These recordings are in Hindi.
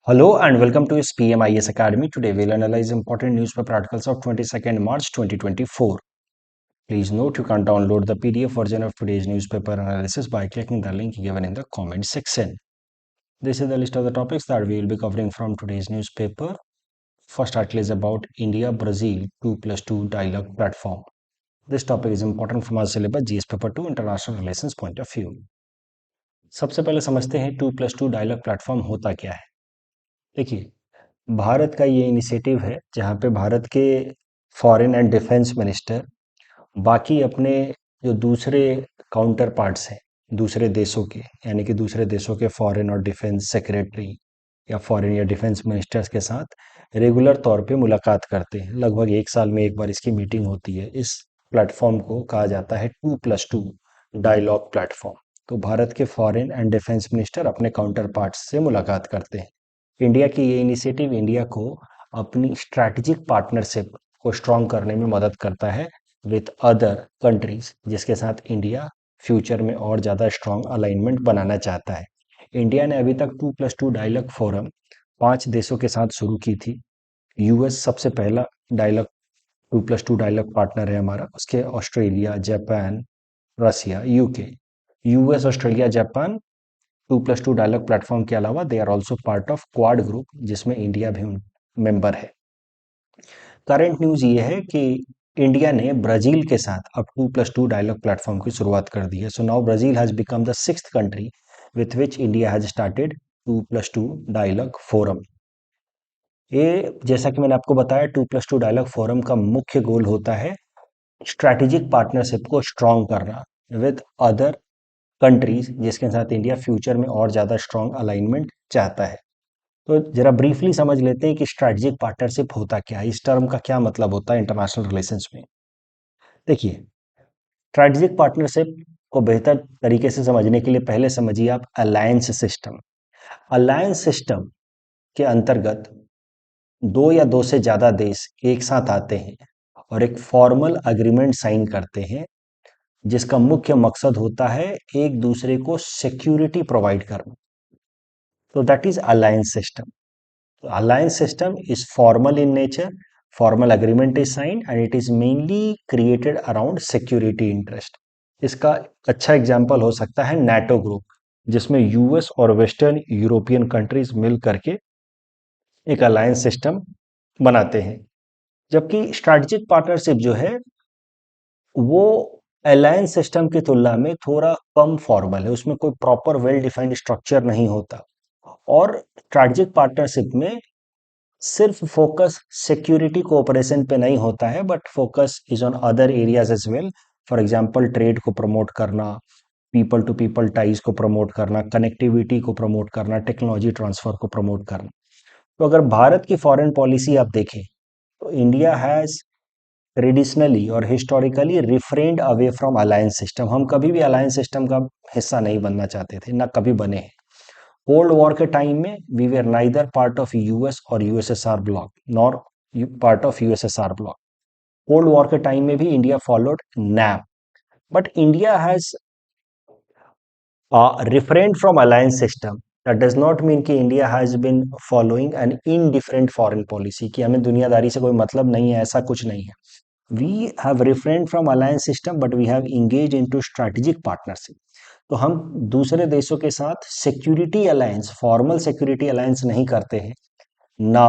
Hello and welcome to SPMIS Academy. Today we'll analyze important newspaper articles of 22nd March 2024. Please note you can download the PDF version of today's newspaper analysis by clicking the link given in the comment section. This is the list of the topics that we will be covering from today's newspaper. First article is about India-Brazil 2+2 dialogue platform. This topic is important from our syllabus GS Paper 2 International Relations point of view. सबसे पहले समझते हैं 2+2 डायलॉग प्लेटफॉर्म होता क्या है। देखिए, भारत का ये इनिशिएटिव है जहाँ पे भारत के फॉरेन एंड डिफेंस मिनिस्टर बाकी अपने जो दूसरे काउंटर पार्ट्स हैं दूसरे देशों के, यानी कि दूसरे देशों के फॉरेन और डिफेंस सेक्रेटरी या फॉरेन या डिफेंस मिनिस्टर्स के साथ रेगुलर तौर पे मुलाकात करते हैं। लगभग एक साल में एक बार इसकी मीटिंग होती है। इस प्लेटफॉर्म को कहा जाता है 2+2 डायलॉग प्लेटफॉर्म। तो भारत के फॉरेन एंड डिफेंस मिनिस्टर अपने काउंटर पार्ट्स से मुलाकात करते हैं। इंडिया की ये इनिशिएटिव इंडिया को अपनी स्ट्रैटेजिक पार्टनरशिप को स्ट्रॉन्ग करने में मदद करता है विथ अदर कंट्रीज, जिसके साथ इंडिया फ्यूचर में और ज़्यादा स्ट्रॉन्ग अलाइनमेंट बनाना चाहता है। इंडिया ने अभी तक 2+2 डायलॉग फोरम 5 देशों के साथ शुरू की थी। यूएस सबसे पहला डायलॉग 2+2 डायलॉग पार्टनर है हमारा, उसके Australia, Japan, Russia, UK. US, Australia, Japan 2+2 dialogue platform के अलावा they are also part of Quad group, जिसमें इंडिया भी मेंबर है। करंट न्यूज ये है कि इंडिया ने ब्राजील के साथ अब 2+2 डायलॉग प्लेटफॉर्म की शुरुआत कर दी है। So now Brazil has become the 6th country with which India has started 2+2 dialogue forum. ये जैसा कि मैंने आपको बताया, 2+2 डायलॉग फोरम का मुख्य गोल होता है स्ट्रैटेजिक पार्टनरशिप को स्ट्रॉन्ग करना विद अदर कंट्रीज, जिसके साथ इंडिया फ्यूचर में और ज़्यादा स्ट्रॉन्ग अलाइनमेंट चाहता है। तो जरा ब्रीफली समझ लेते हैं कि स्ट्रैटेजिक पार्टनरशिप होता क्या है, इस टर्म का क्या मतलब होता है इंटरनेशनल रिलेशंस में। देखिए, स्ट्रैटेजिक पार्टनरशिप को बेहतर तरीके से समझने के लिए पहले समझिए आप अलायंस सिस्टम। अलायंस सिस्टम के अंतर्गत दो या दो से ज़्यादा देश एक साथ आते हैं और एक फॉर्मल अग्रीमेंट साइन करते हैं, जिसका मुख्य मकसद होता है एक दूसरे को सिक्योरिटी प्रोवाइड करना। तो that is alliance system. Alliance system is formal in nature, formal agreement is signed and it is mainly created around security interest. इसका अच्छा एग्जाम्पल हो सकता है NATO ग्रुप, जिसमें यूएस और वेस्टर्न यूरोपियन कंट्रीज मिल करके एक अलायंस सिस्टम बनाते हैं। जबकि स्ट्रैटेजिक पार्टनरशिप जो है वो अलायंस सिस्टम की तुलना में थोड़ा कम फॉर्मल है, उसमें कोई प्रॉपर वेल डिफाइंड स्ट्रक्चर नहीं होता। और स्ट्रैटेजिक पार्टनरशिप में सिर्फ फोकस सिक्योरिटी कोऑपरेशन पे नहीं होता है, but focus is on other areas as well. For example trade को प्रमोट करना, पीपल टू पीपल टाइज को प्रमोट करना, कनेक्टिविटी को प्रमोट करना, टेक्नोलॉजी ट्रांसफर को प्रमोट करना। तो अगर भारत की फॉरेन पॉलिसी आप देखें तो इंडिया हैज ट्रेडिशनली और historically refrained away from alliance system. हम कभी भी अलायंस सिस्टम का हिस्सा नहीं बनना चाहते थे, ना कभी बने हैं। कोल्ड वॉर के टाइम में we were neither part of US और USSR bloc nor part of USSR bloc. Cold war के टाइम में भी India followed NAM, but India has refrained from alliance system. That does not mean कि India has been following an indifferent foreign policy, कि हमें दुनियादारी से कोई मतलब नहीं है, ऐसा कुछ नहीं है। We have refrained from alliance system but we have engage into strategic partnership. तो हम दूसरे देशों के साथ security alliance, formal security alliance नहीं करते हैं, ना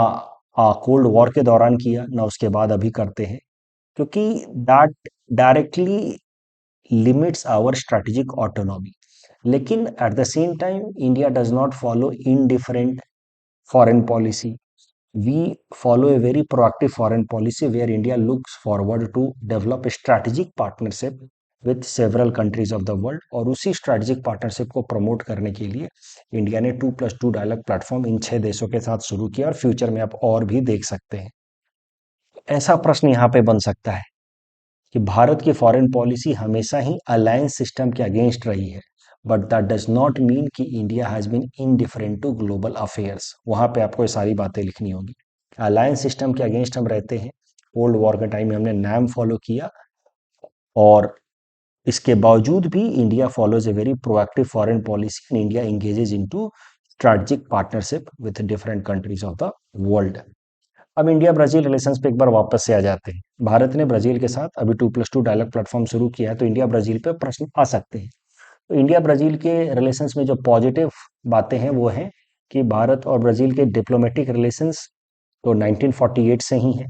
कोल्ड वॉर के दौरान किया, ना उसके बाद अभी करते हैं, क्योंकि that directly limits our strategic autonomy. लेकिन at the same time India does not follow indifferent foreign policy. We follow a very proactive foreign policy where India looks forward to develop a strategic partnership with several countries of the world, और उसी strategic partnership को promote करने के लिए इंडिया ने 2+2 डायलॉग प्लेटफॉर्म इन 6 देशों के साथ शुरू किया, और फ्यूचर में आप और भी देख सकते हैं। ऐसा प्रश्न यहाँ पे बन सकता है कि भारत की फॉरेन पॉलिसी हमेशा ही अलायंस सिस्टम के अगेंस्ट रही है, but that does not mean कि India has been indifferent to global affairs. वहां पे आपको ये सारी बातें लिखनी होगी। अलायंस सिस्टम के अगेंस्ट हम रहते हैं। कोल्ड वॉर के टाइम में हमने नैम फॉलो किया, और इसके बावजूद भी India follows a very proactive foreign policy and India engages into strategic partnership with different countries of the world. अब इंडिया ब्राजील रिलेशंस पे एक बार वापस से आ जाते हैं। भारत ने ब्राजील के साथ अभी 2+2 डायलॉग प्लेटफॉर्म शुरू किया है, तो इंडिया ब्राजील पे प्रश्न आ सकते हैं। तो इंडिया ब्राजील के रिलेशंस में जो पॉजिटिव बातें हैं वो हैं कि भारत और ब्राजील के डिप्लोमेटिक रिलेशंस तो 1948 से ही हैं।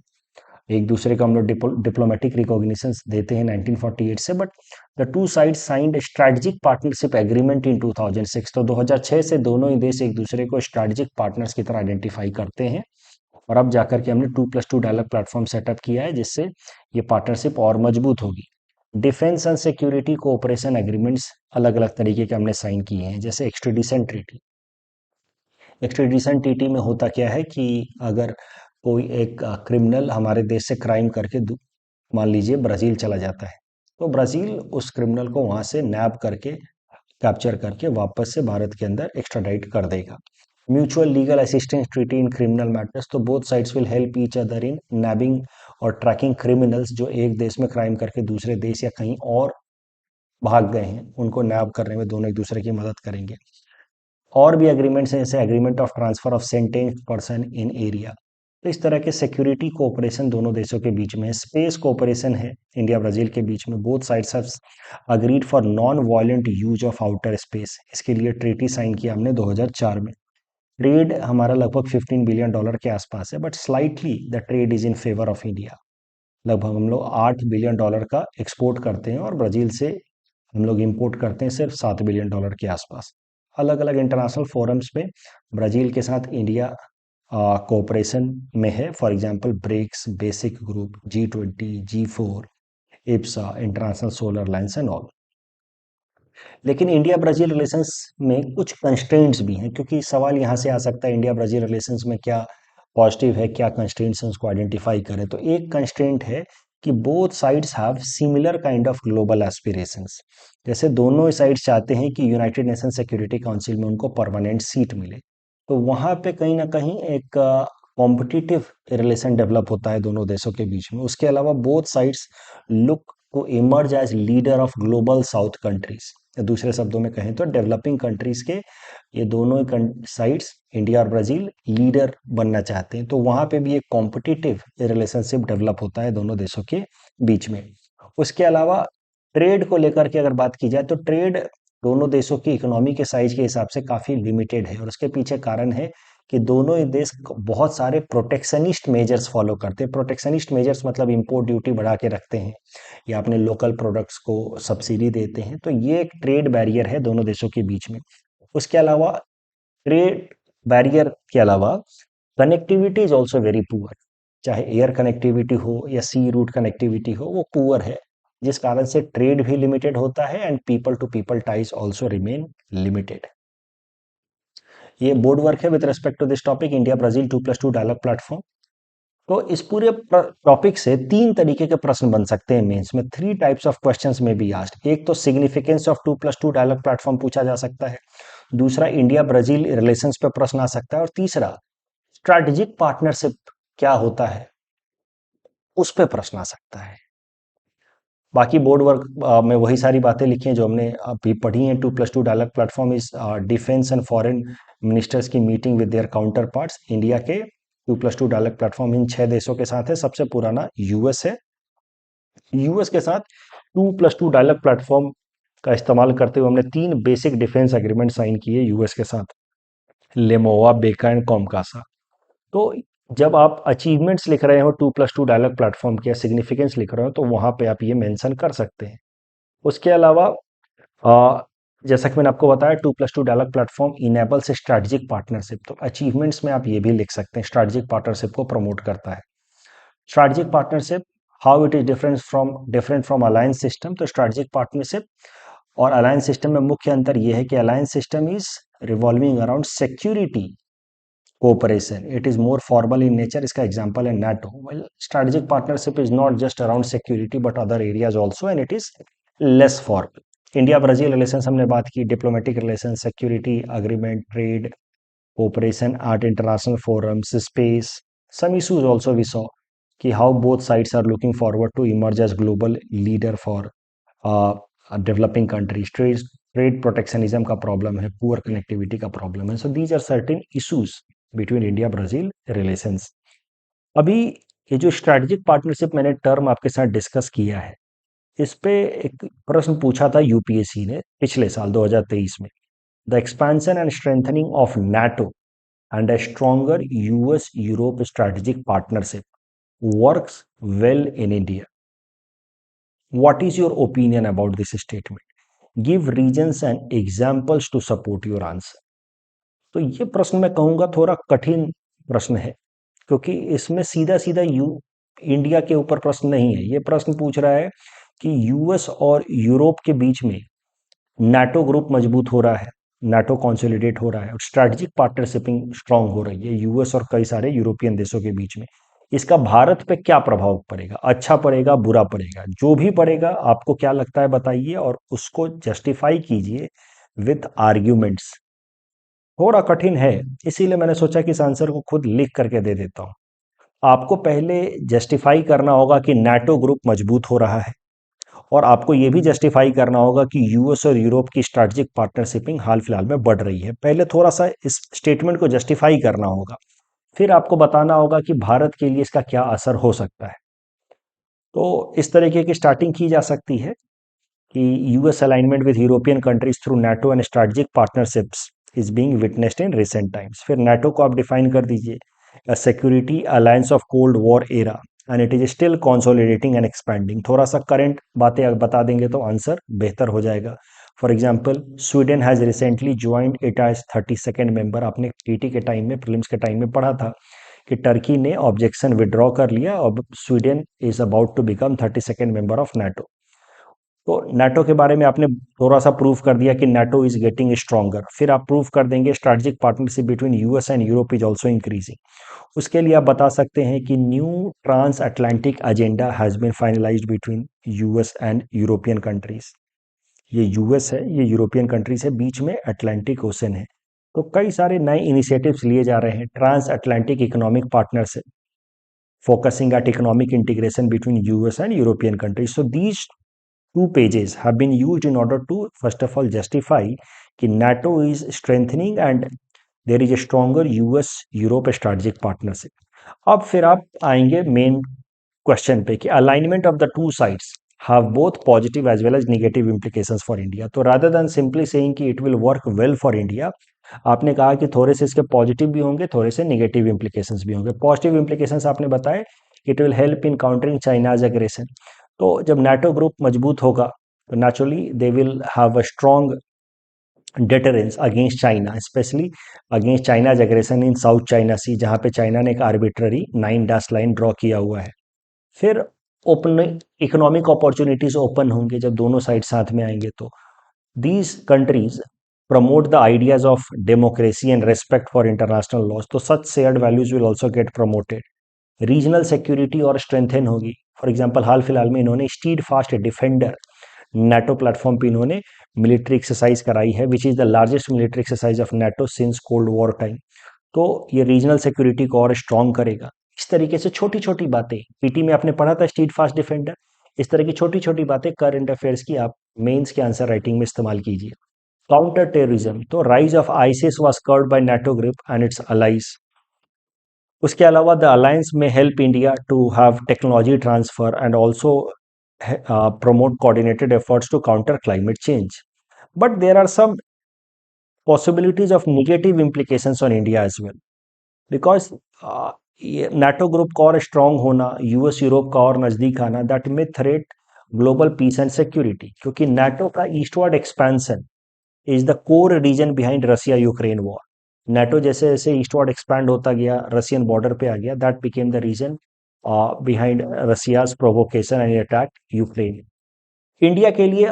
एक दूसरे को हम लोग डिप्लोमेटिक रिकॉग्निशन देते हैं 1948 से, but the two side signed strategic partnership agreement in 2006। तो 2006 से दोनों ही देश एक दूसरे को स्ट्रेटेजिक पार्टनर्स की तरह आइडेंटिफाई करते हैं, और अब जाकर के हमने 2+2 डायलॉग प्लेटफॉर्म सेटअप किया है, जिससे ये पार्टनरशिप और मजबूत होगी। Defence and security cooperation agreements अलग अलग तरीके के हमने साइन किए हैं, जैसे एक्सट्रेडिशन ट्रीटी। एक्सट्रेडिशन ट्रीटी में होता क्या है कि अगर कोई एक क्रिमिनल हमारे देश से क्राइम करके मान लीजिए ब्राजील चला जाता है, तो ब्राजील उस क्रिमिनल को वहां से नैब करके कैप्चर करके वापस से भारत के अंदर एक्स्ट्राडाइट कर देगा। Mutual legal assistance treaty in criminal matters, तो both sides will help each other in nabbing और ट्रैकिंग क्रिमिनल्स जो एक देश में क्राइम करके दूसरे देश या कहीं और भाग गए हैं, उनको नैब करने में दोनों एक दूसरे की मदद करेंगे। और भी एग्रीमेंट्स हैं, जैसे agreement of transfer of sentence person in area. तो इस तरह के सिक्योरिटी कोऑपरेशन दोनों देशों के बीच में है। स्पेस कोऑपरेशन है इंडिया ब्राजील के बीच में। Both sides have agreed for non violent use of outer space. इसके लिए ट्रीटी साइन किया हमने 2004 में। ट्रेड हमारा लगभग $15 बिलियन के आसपास है, but slightly the trade is in favour of India. लगभग हम लोग $8 बिलियन का एक्सपोर्ट करते हैं, और ब्राजील से हम लोग इंपोर्ट करते हैं सिर्फ $7 बिलियन के आसपास। अलग अलग इंटरनेशनल फोरम्स पे ब्राजील के साथ इंडिया कोऑपरेशन में है। For example BRICS, basic group, G20, G4, IBSA, international solar alliance and all. लेकिन इंडिया ब्राजील रिलेशंस में कुछ कंस्ट्रेंट्स भी हैं, क्योंकि सवाल यहाँ से आ सकता है इंडिया ब्राजील रिलेशंस में क्या पॉजिटिव है, क्या कंस्ट्रेंट्स हैं, उसको आइडेंटिफाई करें। तो एक कंस्ट्रेंट है कि both sides have similar kind of global aspirations. जैसे दोनों साइड्स चाहते हैं कि यूनाइटेड नेशन सिक्योरिटी काउंसिल में उनको परमानेंट सीट मिले, तो वहाँ पे कहीं ना कहीं एक कॉम्पिटिटिव रिलेशन डेवलप होता है दोनों देशों के बीच में। उसके अलावा both sides look to emerge as leader of global south countries. दूसरे शब्दों में कहें तो डेवलपिंग कंट्रीज के ये दोनों साइड्स, इंडिया और ब्राजील, लीडर बनना चाहते हैं। तो वहां पे भी एक कॉम्पिटिटिव रिलेशनशिप डेवलप होता है दोनों देशों के बीच में। उसके अलावा ट्रेड को लेकर के अगर बात की जाए, तो ट्रेड दोनों देशों की इकोनॉमी के साइज के हिसाब से काफी लिमिटेड है, और उसके पीछे कारण है कि दोनों ही देश बहुत सारे प्रोटेक्शनिस्ट मेजर्स फॉलो करते हैं। प्रोटेक्शनिस्ट मेजर्स मतलब इंपोर्ट ड्यूटी बढ़ा के रखते हैं, या अपने लोकल प्रोडक्ट्स को सब्सिडी देते हैं। तो ये एक ट्रेड बैरियर है दोनों देशों के बीच में। उसके अलावा ट्रेड बैरियर के अलावा connectivity is also very poor. चाहे एयर कनेक्टिविटी हो या सी रूट कनेक्टिविटी हो, वो पुअर है, जिस कारण से ट्रेड भी लिमिटेड होता है and people to people ties also remain limited. ये बोर्ड वर्क है with respect to this topic, India Brazil 2+2 dialogue platform. तो इस पूरे टॉपिक से तीन तरीके के प्रश्न बन सकते हैं मेंस में। थ्री टाइप्स ऑफ क्वेश्चंस में बी आस्क्ड। एक तो सिग्निफिकेंस ऑफ 2+2 डायलॉग प्लेटफॉर्म पूछा जा सकता है। दूसरा इंडिया ब्राजील रिलेशंस पे प्रश्न आ सकता है। और तीसरा स्ट्रैटेजिक पार्टनरशिप क्या होता है, उस पे प्रश्न आ सकता है। बाकी बोर्ड वर्क में वही सारी बातें लिखी हैं जो हमने अभी पढ़ी हैं। 2+2 dialogue platform is defence and foreign ministers की meeting with their counterparts. India के 2+2 डायलॉग प्लेटफॉर्म इन 6 देशों के साथ है। सबसे पुराना यूएस है। यूएस के साथ 2+2 डायलॉग प्लेटफॉर्म का इस्तेमाल करते हुए हमने 3 बेसिक डिफेंस एग्रीमेंट साइन किए यूएस के साथ, लेमोवा, बेका एंड कॉमकासा। तो जब आप अचीवमेंट्स लिख रहे हो 2+2 डायलॉग प्लेटफॉर्म के, सिग्निफिकेंस लिख रहे हो, तो वहां पे आप ये मेंशन कर सकते हैं। उसके अलावा जैसा कि मैंने आपको बताया 2+2 dialogue platform enables strategic partnership. तो अचीवमेंट्स में आप ये भी लिख सकते हैं, स्ट्रैटेजिक पार्टनरशिप को प्रमोट करता है। Strategic partnership how it is different from alliance system. तो स्ट्रैटेजिक पार्टनरशिप और अलायंस सिस्टम में मुख्य अंतर यह है कि alliance system is revolving around security cooperation. It is more formal in nature. इसका एग्जाम्पल है NATO. Well, strategic partnership is not just around security but other areas also, and it is less formal. India Brazil relations हमने बात की, diplomatic relation, security agreement, trade cooperation at international forums, space. Some issues also we saw कि how both sides are looking forward to emerge as global leader for developing countries. Trade protectionism का प्रॉब्लम है, पुअर कनेक्टिविटी का प्रॉब्लम है. So these are certain issues between India Brazil relations. अभी ये जो स्ट्रेटेजिक पार्टनरशिप मैंने टर्म आपके साथ डिस्कस किया है, इस पे एक प्रश्न पूछा था यूपीएससी ने पिछले साल 2023 में. The expansion and strengthening of NATO and a stronger US Europe strategic partnership works well in India. What is your opinion about this statement? Give reasons and examples to support your answer. तो ये प्रश्न मैं कहूंगा थोड़ा कठिन प्रश्न है, क्योंकि इसमें सीधा सीधा इंडिया के ऊपर प्रश्न नहीं है. ये प्रश्न पूछ रहा है कि यूएस और यूरोप के बीच में नाटो ग्रुप मजबूत हो रहा है, नाटो कंसोलिडेट हो रहा है और स्ट्रैटेजिक पार्टनरशिपिंग स्ट्रांग हो रही है यूएस और कई सारे यूरोपियन देशों के बीच में. इसका भारत पे क्या प्रभाव पड़ेगा, अच्छा पड़ेगा, बुरा पड़ेगा, जो भी पड़ेगा आपको क्या लगता है बताइए और उसको जस्टिफाई कीजिए विथ आर्ग्यूमेंट्स. थोड़ा कठिन है, इसीलिए मैंने सोचा कि इस आंसर को खुद लिख करके दे देता हूं. आपको पहले जस्टिफाई करना होगा कि नाटो ग्रुप मजबूत हो रहा है और आपको ये भी जस्टिफाई करना होगा कि यूएस और यूरोप की स्ट्रैटेजिक पार्टनरशिपिंग हाल फिलहाल में बढ़ रही है. पहले थोड़ा सा इस स्टेटमेंट को जस्टिफाई करना होगा, फिर आपको बताना होगा कि भारत के लिए इसका क्या असर हो सकता है. तो इस तरीके की स्टार्टिंग की जा सकती है कि US alignment with European countries through NATO and strategic partnerships is being witnessed in recent times. फिर नाटो को आप डिफाइन कर दीजिए, a security alliance of cold war era and it is still consolidating and expanding. थोड़ा सा करंट बातें बता देंगे तो आंसर बेहतर हो जाएगा. For example, Sweden has recently joined it as 32nd member. आपने टीटी के टाइम में, प्रीलिम्स के टाइम में पढ़ा था कि टर्की ने ऑब्जेक्शन विड्रॉ कर लिया और Sweden is about to become 32nd member of NATO. तो नाटो के बारे में आपने थोड़ा सा प्रूव कर दिया कि नाटो इज गेटिंग स्ट्रॉन्गर. फिर आप प्रूव कर देंगे strategic partnership between US and Europe is also increasing. उसके लिए आप बता सकते हैं कि new trans Atlantic agenda has been finalised between US and European countries. ये यूएस है, ये यूरोपियन कंट्रीज है, बीच में अटलांटिक ओशन है. तो कई सारे नए इनिशिएटिव्स लिए जा रहे हैं. Trans Atlantic economic partnership focusing at economic integration between US and European countries. So these two pages have been used in order to first of all justify कि NATO is strengthening and there is a stronger US Europe strategic partnership. अब फिर आप आएंगे मेन क्वेश्चन पे कि alignment of the two sides have both positive as well as negative implications for India. तो rather than simply saying कि it will work well for India, आपने कहा कि थोड़े से इसके पॉजिटिव भी होंगे, थोड़े से नेगेटिव इंप्लीकेशंस भी होंगे. पॉजिटिव इंप्लीकेशंस आपने बताए, it will help in countering China's aggression. तो जब नाटो ग्रुप मजबूत होगा तो naturally they will have a strong deterrence against China, especially against China's aggression in South China Sea, जहाँ पे चाइना ने एक आर्बिट्ररी 9 डैश लाइन ड्रॉ किया हुआ है. फिर ओपन इकोनॉमिक अपॉर्चुनिटीज ओपन होंगे जब दोनों साइड साथ में आएंगे. तो these countries promote the ideas of democracy and respect for international laws. तो such shared values will also get promoted. Regional security और स्ट्रेंथन होगी. फॉर एग्जांपल हाल फिलहाल में इन्होंने stead fast defender NATO platform पे इन्होंने मिलिट्री एक्सरसाइज कराई है, which is the largest military exercise of NATO since cold war time. तो ये रीजनल सिक्योरिटी को और स्ट्रांग करेगा. इस तरीके से छोटी छोटी बातें, पीटी में आपने पढ़ा था स्टीड फास्ट डिफेंडर, इस तरह की छोटी छोटी बातें करंट अफेयर्स की आप मेंस के आंसर राइटिंग में इस्तेमाल कीजिए. काउंटर टेररिज्म, तो rise of ISIS was curbed by NATO group and its allies. उसके अलावा द अलायंस में help India to have technology transfer and also promote coordinated efforts to counter climate change. But there are some possibilities of negative implications on India as well, because NATO group का और स्ट्रांग होना, यूएस यूरोप का और नजदीक आना, दैट में threat global peace and security. क्योंकि नाटो का eastward expansion is the core reason behind Russia Ukraine war. NATO जैसे जैसे ईस्टवर्ड एक्सपैंड होता गया, रशियन बॉर्डर पे आ गया, that became the reason behind Russia's provocation and attack Ukraine. India के लिए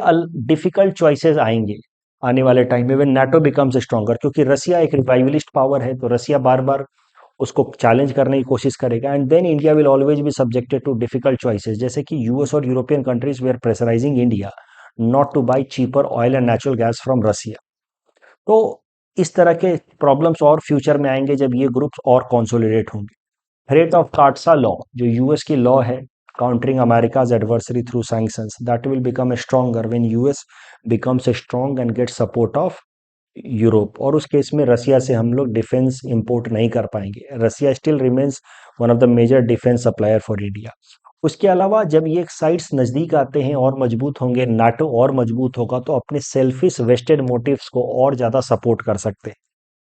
डिफिकल्ट चॉइसेस आएंगे आने वाले टाइम में व्हेन नाटो बिकम्स स्ट्रॉन्गर, क्योंकि रसिया एक रिवाइवलिस्ट पावर है. तो रसिया बार बार उसको चैलेंज करने की कोशिश करेगा and then India will always be subjected to difficult choices, जैसे कि यूएस और European countries were pressurising India not to buy cheaper oil and natural gas from Russia. तो इस तरह के प्रॉब्लम्स और फ्यूचर में आएंगे जब ये ग्रुप्स और कंसोलिडेट होंगे. थ्रेट ऑफ काटसा लॉ, जो यूएस की लॉ है countering America's adversary through sanctions. That will become stronger when US becomes strong and gets support of Europe. और उस केस में रसिया से हम लोग डिफेंस इंपोर्ट नहीं कर पाएंगे। Russia still remains one of the major defence supplier for India. उसके अलावा जब ये साइट्स नज़दीक आते हैं और मजबूत होंगे, नाटो और मजबूत होगा, तो अपने सेल्फिश वेस्टेड मोटिव्स को और ज़्यादा सपोर्ट कर सकते हैं।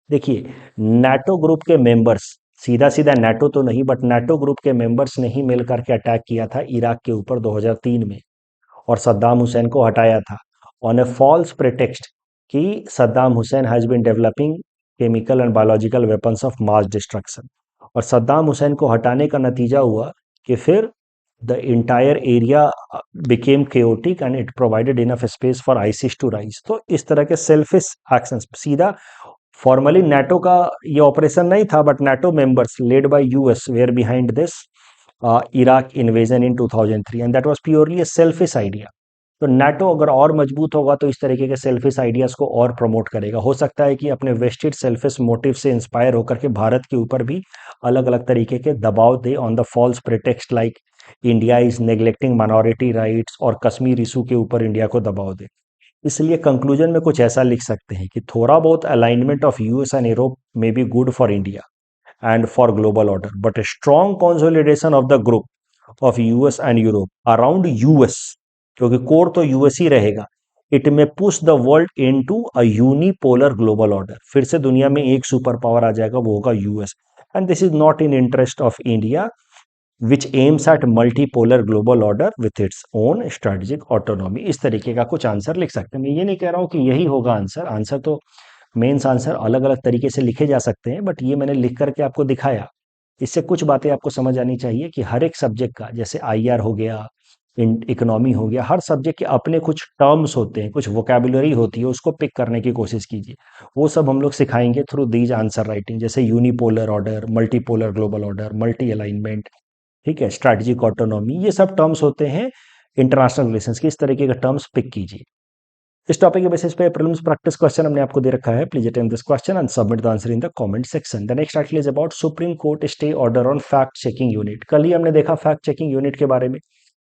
देखिए, नाटो ग्रुप के मेंबर्स, सीधा सीधा नाटो तो नहीं, बट नाटो ग्रुप के मेंबर्स ने ही मिल करके अटैक किया था इराक के ऊपर 2003 में, और सद्दाम हुसैन को हटाया था ऑन ए फॉल्स प्रिटेक्स्ट कि Saddam Hussein has been developing chemical and biological weapons of mass destruction. और सद्दाम हुसैन को हटाने का नतीजा हुआ कि फिर the entire area became chaotic and it provided enough space for ISIS to rise. तो इस तरह के सेल्फिश एक्शंस, सीधा फॉर्मली नाटो का ये ऑपरेशन नहीं था, but NATO members led by US were behind this Iraq invasion in 2003 and that was purely a selfish idea. तो नाटो अगर और मजबूत होगा तो इस तरीके के सेल्फिश आइडियाज को और प्रमोट करेगा। हो सकता है कि अपने वेस्टेड सेल्फिश मोटिव से इंस्पायर होकर के भारत के ऊपर भी अलग अलग तरीके के दबाव दे on the false pretext like India is neglecting minority rights, और कश्मीर इशू के ऊपर इंडिया को दबाव दे। इसलिए कंक्लूजन में कुछ ऐसा लिख सकते हैं कि थोड़ा बहुत alignment of US and Europe may be good for India and for global order, but a strong consolidation of the group of US and Europe around US, क्योंकि कोर तो यूएस ही रहेगा, इट में push the world into a unipolar global order. फिर से दुनिया में एक सुपर पावर आ जाएगा, वो होगा US, and this is not in interest of India which aims at multipolar global order with its own strategic autonomy. इस तरीके का कुछ आंसर लिख सकते हैं। मैं ये नहीं कह रहा हूं कि यही होगा आंसर, आंसर तो मेंस आंसर अलग अलग तरीके से लिखे जा सकते हैं, बट ये मैंने लिख करके आपको दिखाया। इससे कुछ बातें आपको समझ आनी चाहिए कि हर एक सब्जेक्ट का, जैसे आईआर हो गया, इकोनॉमी हो गया, हर सब्जेक्ट के अपने कुछ टर्म्स होते हैं, कुछ वोकेबुलरी होती है, उसको पिक करने की कोशिश कीजिए। वो सब हम लोग सिखाएंगे थ्रू दीज आंसर राइटिंग, जैसे unipolar order, multipolar global order, multi alignment, ठीक है, स्ट्रैटेजिक ऑटोनॉमी, ये सब टर्म्स होते हैं इंटरनेशनल रिलेशंस के। इस तरीके के टर्म्स पिक कीजिए। इस टॉपिक के बेसिस पे प्रीलिम्स प्रैक्टिस क्वेश्चन हमने आपको दे रखा है। Please attempt this question and submit the answer in the comment section. The next article is about supreme court stay order on fact checking unit. कल ही हमने देखा फैक्ट चेकिंग यूनिट के बारे में,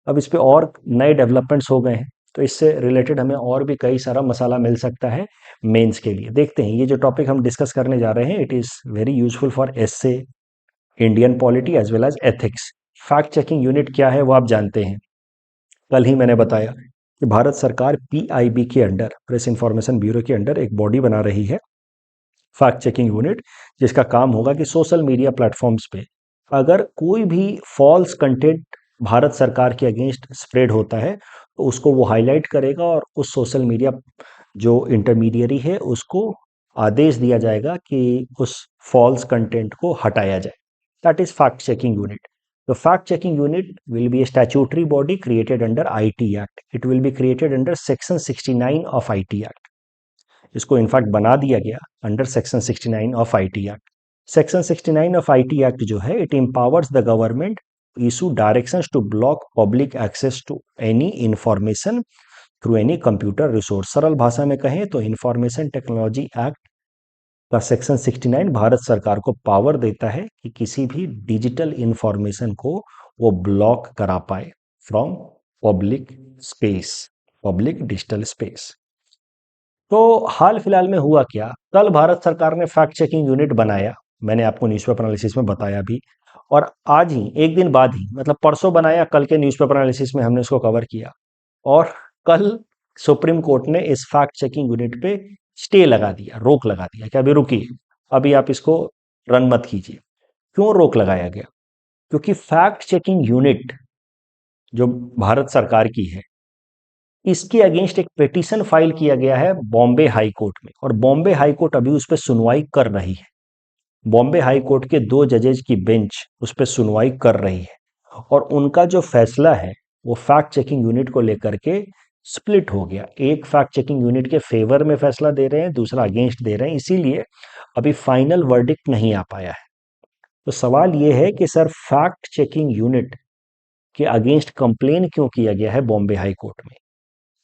अब इस पे और नए डेवलपमेंट्स हो गए हैं, तो इससे रिलेटेड हमें और भी कई सारा मसाला मिल सकता है मेंस के लिए। देखते हैं, ये जो टॉपिक हम डिस्कस करने जा रहे हैं, it is very useful for essay, Indian polity as well as ethics. Fact checking unit क्या है वो आप जानते हैं, कल ही मैंने बताया कि भारत सरकार पीआईबी के अंडर, प्रेस इंफॉर्मेशन ब्यूरो के अंडर एक बॉडी बना रही है, फैक्ट चेकिंग यूनिट, जिसका काम होगा कि सोशल मीडिया प्लेटफॉर्म्स पे अगर कोई भी फॉल्स कंटेंट भारत सरकार के अगेंस्ट स्प्रेड होता है, तो उसको वो हाईलाइट करेगा और उस सोशल मीडिया जो इंटरमीडियरी है उसको आदेश दिया जाएगा कि उस फॉल्स कंटेंट को हटाया जाए। That is fact checking unit. The fact-checking unit will be a statutory body created under IT Act. It will be created under Section 69 of IT Act. इसको इनफैक्ट बना दिया गया under section 69 of IT act. Section 69 of IT act जो है, it empowers the government issue directions to block public access to any information through any computer resource. सरल भाषा में कहें तो इंफॉर्मेशन टेक्नोलॉजी एक्ट का सेक्शन 69 भारत सरकार को पावर देता है कि किसी भी डिजिटल इंफॉर्मेशन को वो ब्लॉक करा पाए from public space, public digital space. तो हाल फिलहाल में हुआ क्या, कल भारत सरकार ने फैक्ट चेकिंग यूनिट बनाया, मैंने आपको न्यूज़पेपर एनालिसिस में बताया भी, और आज ही एक दिन बाद ही, मतलब परसों बनाया, कल के न्यूज़पेपर एनालिसिस में हमने इसको कवर किया, और कल सुप्रीम कोर्ट ने इस फैक्ट चेकिंग यूनिट पे स्टे लगा दिया, रोक लगा दिया कि अभी रुकिए, अभी आप इसको रन मत कीजिए। क्यों रोक लगाया गया? क्योंकि फैक्ट चेकिंग यूनिट जो भारत सरकार की है, इसके अगेंस्ट एक पिटीशन फाइल किया गया है बॉम्बे हाई कोर्ट में, और बॉम्बे हाई कोर्ट अभी उस पर सुनवाई कर रही है। बॉम्बे हाई कोर्ट के 2 जजेज की बेंच उस पर सुनवाई कर रही है, और उनका जो फैसला है वो फैक्ट चेकिंग यूनिट को लेकर के स्प्लिट हो गया। एक फैक्ट चेकिंग यूनिट के फेवर में फैसला दे रहे हैं, दूसरा अगेंस्ट दे रहे हैं, इसीलिए अभी फाइनल वर्डिक्ट नहीं आ पाया है। तो सवाल ये है कि सर फैक्ट चेकिंग यूनिट के अगेंस्ट कंप्लेन क्यों किया गया है बॉम्बे हाई कोर्ट में?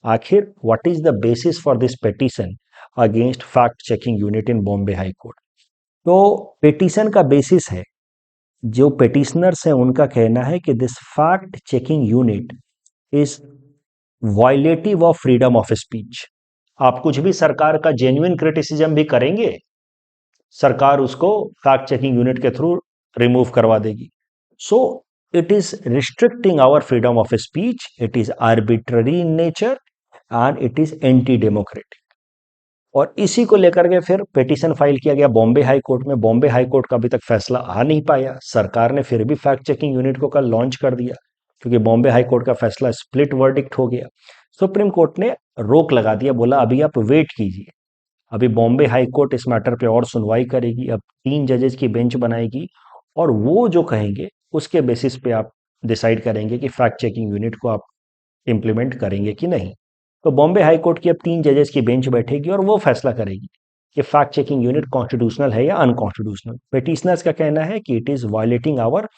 आखिर what is the basis for this petition against fact checking unit in Bombay high court? तो पिटीशन का बेसिस है जो पेटिशनर्स हैं उनका कहना है कि this fact checking unit is violative of freedom of speech. आप कुछ भी सरकार का जेन्युइन क्रिटिसिज्म भी करेंगे, सरकार उसको फैक्ट चेकिंग यूनिट के थ्रू रिमूव करवा देगी। So it is restricting our freedom of speech, it is arbitrary in nature and it is anti democratic. और इसी को लेकर के फिर पिटीशन फाइल किया गया बॉम्बे हाई कोर्ट में। बॉम्बे हाई कोर्ट का अभी तक फैसला आ नहीं पाया। सरकार ने फिर भी फैक्ट चेकिंग यूनिट को कल लॉन्च कर दिया, क्योंकि बॉम्बे हाई कोर्ट का फैसला स्प्लिट वर्डिक्ट हो गया। सुप्रीम कोर्ट ने रोक लगा दिया, बोला अभी आप वेट कीजिए, अभी बॉम्बे हाई कोर्ट इस मैटर पे और सुनवाई करेगी, अब 3 जजेस की बेंच बनाएगी और वो जो कहेंगे उसके बेसिस पे आप डिसाइड करेंगे कि फैक्ट चेकिंग यूनिट को आप इंप्लीमेंट करेंगे कि नहीं। तो बॉम्बे हाई कोर्ट की अब 3 जजेस की बेंच बैठेगी और वो फैसला करेगी कि फैक्ट चेकिंग यूनिट कॉन्स्टिट्यूशनल है या अनकॉन्स्टिट्यूशनल। पिटिशनर्स का कहना है कि it is violating our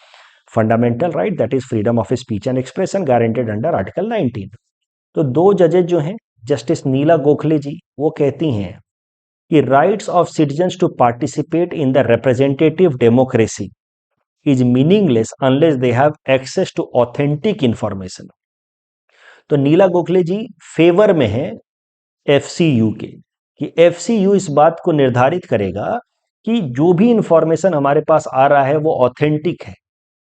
fundamental right, that is freedom of speech and expression guaranteed under article 19। तो 2 जजेस जो हैं, जस्टिस नीला गोखले जी, वो कहती हैं कि rights of citizens to participate in the representative democracy is meaningless unless they have access to authentic information. तो नीला गोखले जी फेवर में है एफसीयू के, कि एफसीयू इस बात को निर्धारित करेगा कि जो भी इंफॉर्मेशन हमारे पास आ रहा है वो ऑथेंटिक है,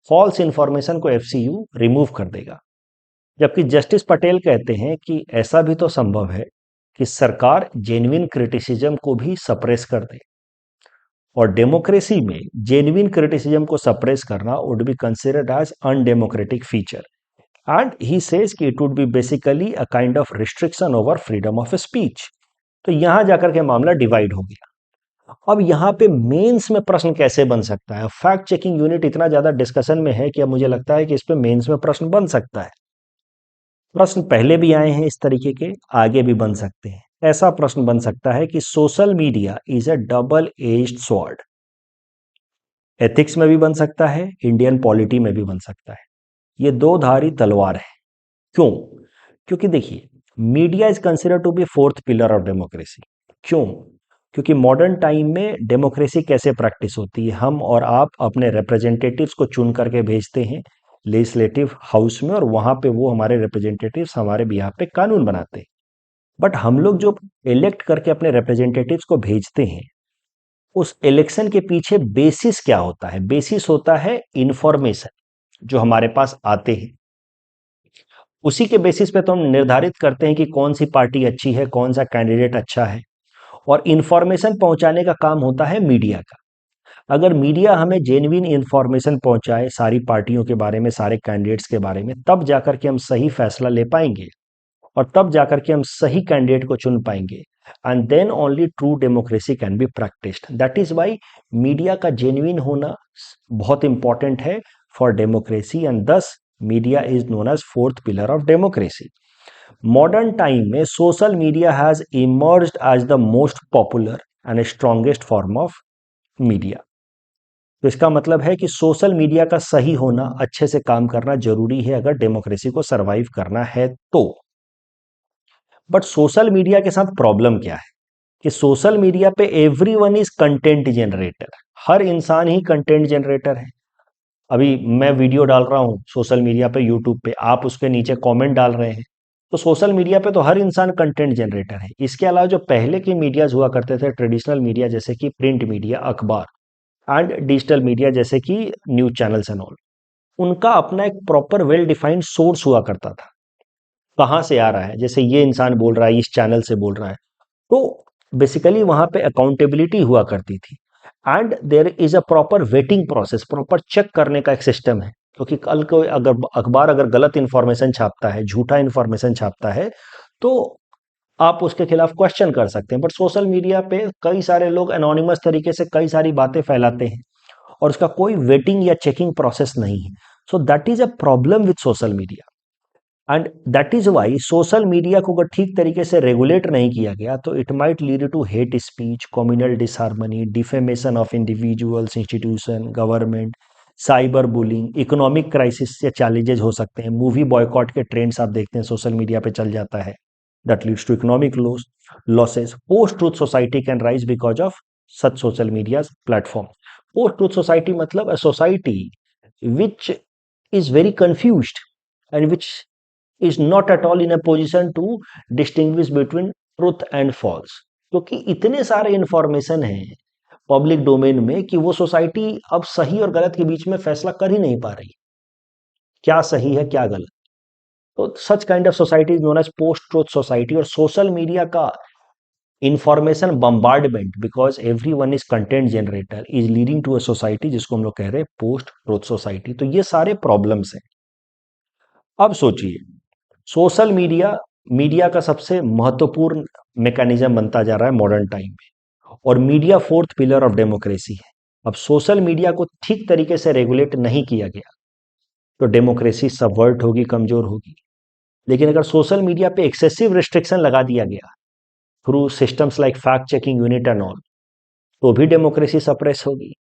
फॉल्स इंफॉर्मेशन को एफसीयू रिमूव कर देगा। जबकि जस्टिस पटेल कहते हैं कि ऐसा भी तो संभव है कि सरकार जेन्युइन क्रिटिसिज्म को भी सप्रेस कर दे, और डेमोक्रेसी में जेन्युइन क्रिटिसिज्म को सप्रेस करना would be considered as undemocratic feature and he says कि it would be basically a kind of restriction over freedom of speech. तो यहां जाकर के मामला डिवाइड हो गया। अब यहां पे मेंस में प्रश्न कैसे बन सकता है? फैक्ट चेकिंग यूनिट इतना ज्यादा डिस्कशन में है कि अब मुझे लगता है कि इस पे मेंस में प्रश्न बन सकता है। प्रश्न पहले भी आए हैं इस तरीके के, आगे भी बन सकते हैं। ऐसा प्रश्न बन सकता है कि social media is a double edged sword. Ethics में भी बन सकता है, इंडियन पॉलिटी में भी बन सकता है। ये दो धारी तलवार है। क्यों? क्योंकि देखिए, media is consider to be fourth pillar of democracy. क्यों? क्योंकि मॉडर्न टाइम में डेमोक्रेसी कैसे प्रैक्टिस होती है, हम और आप अपने रिप्रेजेंटेटिव्स को चुन करके भेजते हैं लेजिस्लेटिव हाउस में, और वहां पे वो हमारे रिप्रेजेंटेटिव्स हमारे बिहाफ पे कानून बनाते हैं। बट हम लोग जो इलेक्ट करके अपने रिप्रेजेंटेटिव्स को भेजते हैं, उस इलेक्शन के पीछे बेसिस क्या होता है? बेसिस होता है इंफॉर्मेशन जो हमारे पास आते हैं। उसी के बेसिस पे तो हम निर्धारित करते हैं कि कौन सी पार्टी अच्छी है, कौन सा कैंडिडेट अच्छा है। और इंफॉर्मेशन पहुंचाने का काम होता है मीडिया का। अगर मीडिया हमें जेन्युइन इंफॉर्मेशन पहुंचाए सारी पार्टियों के बारे में, सारे कैंडिडेट्स के बारे में, तब जाकर के हम सही फैसला ले पाएंगे और तब जाकर के हम सही कैंडिडेट को चुन पाएंगे। And then only true democracy can be practised. That is why media का जेन्युइन होना बहुत इंपॉर्टेंट है for democracy, and this media is known as fourth pillar of democracy. Modern time में social media has emerged as the most popular and strongest form of media. तो इसका मतलब है कि सोशल मीडिया का सही होना, अच्छे से काम करना जरूरी है अगर डेमोक्रेसी को सरवाइव करना है तो। बट सोशल मीडिया के साथ प्रॉब्लम क्या है कि सोशल मीडिया पे एवरीवन इज कंटेंट जनरेटर। हर इंसान ही कंटेंट जनरेटर है। अभी मैं वीडियो डाल रहा हूं सोशल मीडिया पे, यूट्यूब पे, आप उसके नीचे कमेंट डाल रहे हैं। तो सोशल मीडिया पे तो हर इंसान कंटेंट जनरेटर है। इसके अलावा जो पहले के मीडियाज हुआ करते थे, ट्रेडिशनल मीडिया जैसे कि प्रिंट मीडिया, अखबार, एंड डिजिटल मीडिया जैसे कि न्यूज चैनल्स एंड ऑल, उनका अपना एक प्रॉपर वेल डिफाइंड सोर्स हुआ करता था। कहाँ से आ रहा है, जैसे ये इंसान बोल रहा है, इस चैनल से बोल रहा है, तो बेसिकली वहां पे अकाउंटेबिलिटी हुआ करती थी। And there is a proper vetting process, proper check करने का एक सिस्टम है। क्योंकि कल को अगर अखबार अगर गलत इंफॉर्मेशन छापता है, झूठा इंफॉर्मेशन छापता है, तो आप उसके खिलाफ क्वेश्चन कर सकते हैं। बट सोशल मीडिया पे कई सारे लोग एनोनिमस तरीके से कई सारी बातें फैलाते हैं और उसका कोई वेटिंग या चेकिंग प्रोसेस नहीं है। So that is a problem with social media, and that is why social media को अगर ठीक तरीके से रेगुलेट नहीं किया गया तो it might lead to hate speech, communal disharmony, defamation of individuals, institution, government, cyber bullying, economic crisis या चैलेंजेस हो सकते हैं। मूवी बॉयकॉट के ट्रेंड्स आप देखते हैं सोशल मीडिया पे चल जाता है, that leads to economic losses. Post truth society can rise because of such social media platform. Post truth society मतलब a society which is very confused and which is not at all in a position to distinguish between truth and false, क्योंकि इतने सारे इंफॉर्मेशन हैं पब्लिक डोमेन में कि वो सोसाइटी अब सही और गलत के बीच में फैसला कर ही नहीं पा रही, क्या सही है क्या गलत। तो such kind of society is known as post truth society. और सोशल मीडिया का information bombardment, because everyone is content generator, is leading to a society जिसको हम लोग कह रहे हैं पोस्ट ट्रूथ सोसाइटी। तो ये सारे प्रॉब्लम्स हैं। अब सोचिए, सोशल मीडिया मीडिया का सबसे महत्वपूर्ण मैकेनिज्म बनता जा रहा है मॉडर्न टाइम में, और media fourth pillar of democracy है। अब सोशल मीडिया को ठीक तरीके से रेगुलेट नहीं किया गया तो डेमोक्रेसी सबवर्ट होगी, कमजोर होगी। लेकिन अगर सोशल मीडिया पे एक्सेसिव रिस्ट्रिक्शन लगा दिया गया through systems like fact checking unit and all, तो भी डेमोक्रेसी सप्रेस होगी।